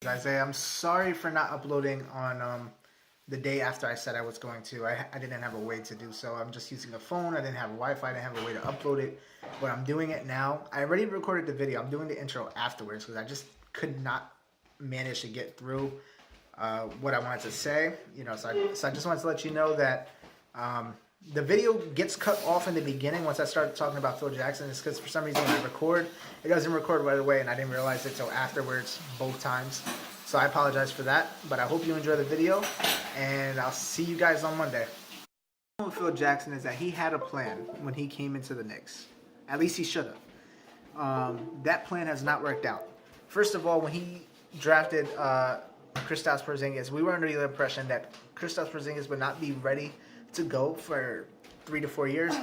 Isaiah, I'm sorry for not uploading on the day after I said I was going to. I didn't have a way to do so. I'm just using a phone. I didn't have Wi-Fi. I didn't have a way to upload it. But I'm doing it now. I already recorded the video. I'm doing the intro afterwards because I just could not manage to get through what I wanted to say. So I just wanted to let you know that the video gets cut off in the beginning once I start talking about Phil Jackson. It's because for some reason when I record, it doesn't record right away, and I didn't realize it till afterwards both times. So I apologize for that, but I hope you enjoy the video, and I'll see you guys on Monday. The problem with Phil Jackson is that he had a plan when he came into the Knicks. At least he should have. That plan has not worked out. First of all, when he drafted Kristaps Porzingis, we were under the impression that Kristaps Porzingis would not be ready to go for 3 to 4 years.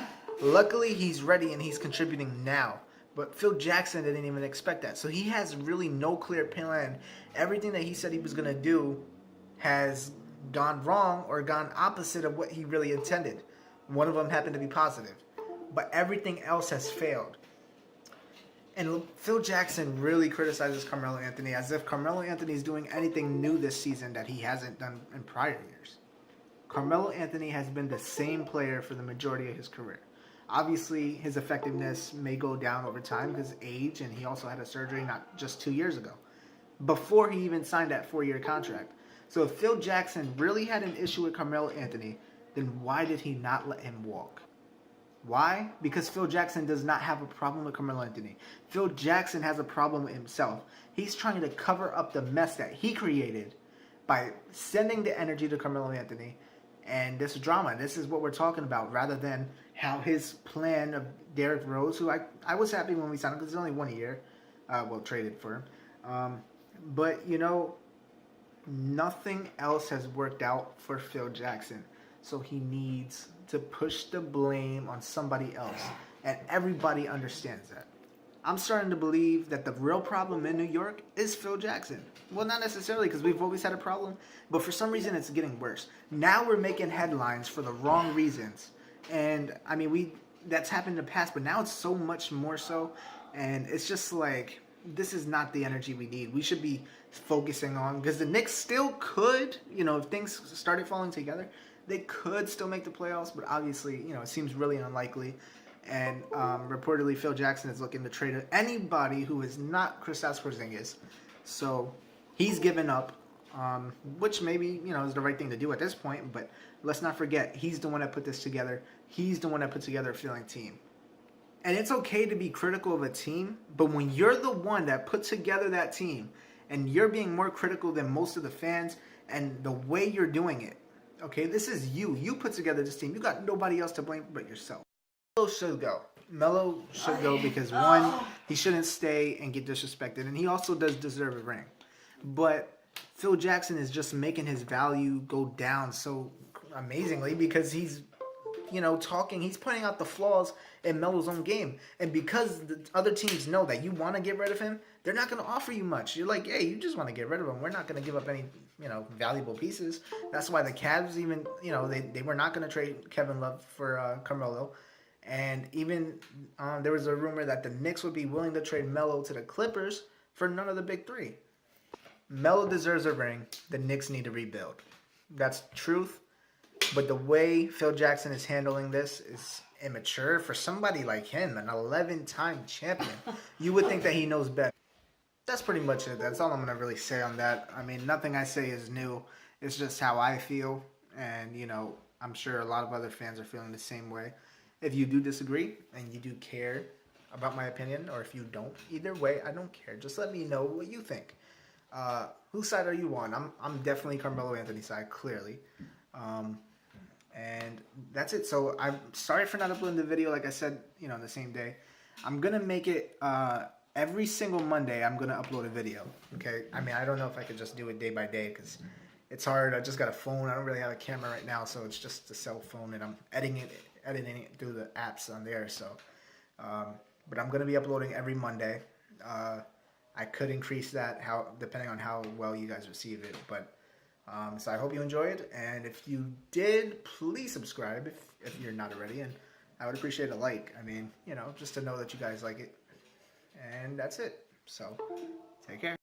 Luckily, he's ready and he's contributing now. But Phil Jackson didn't even expect that. So he has really no clear plan. Everything that he said he was going to do has gone wrong or gone opposite of what he really intended. One of them happened to be positive. But everything else has failed. And Phil Jackson really criticizes Carmelo Anthony as if Carmelo Anthony is doing anything new this season that he hasn't done in prior years. Carmelo Anthony has been the same player for the majority of his career. Obviously, his effectiveness may go down over time because age, and he also had a surgery not just 2 years ago, before he even signed that 4-year contract. So if Phil Jackson really had an issue with Carmelo Anthony, then why did he not let him walk? Why? Because Phil Jackson does not have a problem with Carmelo Anthony. Phil Jackson has a problem with himself. He's trying to cover up the mess that he created by sending the energy to Carmelo Anthony and this drama. This is what we're talking about, rather than how his plan of Derrick Rose, who I was happy when we signed him because it's only 1 year, traded for him. But, nothing else has worked out for Phil Jackson. So he needs to push the blame on somebody else. And everybody understands that. I'm starting to believe that the real problem in New York is Phil Jackson. Well, not necessarily, because we've always had a problem, but for some reason it's getting worse. Now we're making headlines for the wrong reasons. And, I mean, that's happened in the past, but now it's so much more so. And it's just like, this is not the energy we need. We should be focusing on, because the Knicks still could, if things started falling together, they could still make the playoffs, but obviously, it seems really unlikely. And reportedly, Phil Jackson is looking to trade anybody who is not Kristaps Porzingis. So he's given up, which maybe, is the right thing to do at this point. But let's not forget, he's the one that put this together. He's the one that put together a feeling team. And it's okay to be critical of a team, but when you're the one that put together that team and you're being more critical than most of the fans and the way you're doing it, okay, this is you. You put together this team. You got nobody else to blame but yourself. Melo should go. Melo should go because, one, he shouldn't stay and get disrespected, and he also does deserve a ring. But Phil Jackson is just making his value go down so amazingly because he's, he's pointing out the flaws in Melo's own game. And because the other teams know that you want to get rid of him, they're not going to offer you much. You're like, hey, you just want to get rid of him. We're not going to give up any, valuable pieces. That's why the Cavs even, they were not going to trade Kevin Love for Carmelo. And even there was a rumor that the Knicks would be willing to trade Melo to the Clippers for none of the big three. Melo deserves a ring. The Knicks need to rebuild. That's truth. But the way Phil Jackson is handling this is immature for somebody like him, an 11-time champion. You would think that he knows better. That's pretty much it. That's all I'm going to really say on that. I mean, nothing I say is new. It's just how I feel. And, I'm sure a lot of other fans are feeling the same way. If you do disagree and you do care about my opinion, or if you don't, either way, I don't care. Just let me know what you think. Whose side are you on? I'm definitely Carmelo Anthony's side, clearly. And that's it. So I'm sorry for not uploading the video, like I said, the same day. I'm going to make it every single Monday. I'm going to upload a video, okay? I mean, I don't know if I could just do it day by day because it's hard. I just got a phone. I don't really have a camera right now, so it's just a cell phone, and I'm editing it through the apps on there. So, but I'm going to be uploading every Monday. I could increase that depending on how well you guys receive it, but so I hope you enjoyed, and if you did, please subscribe if you're not already, and I would appreciate a like. I mean, just to know that you guys like it, and that's it. So take care.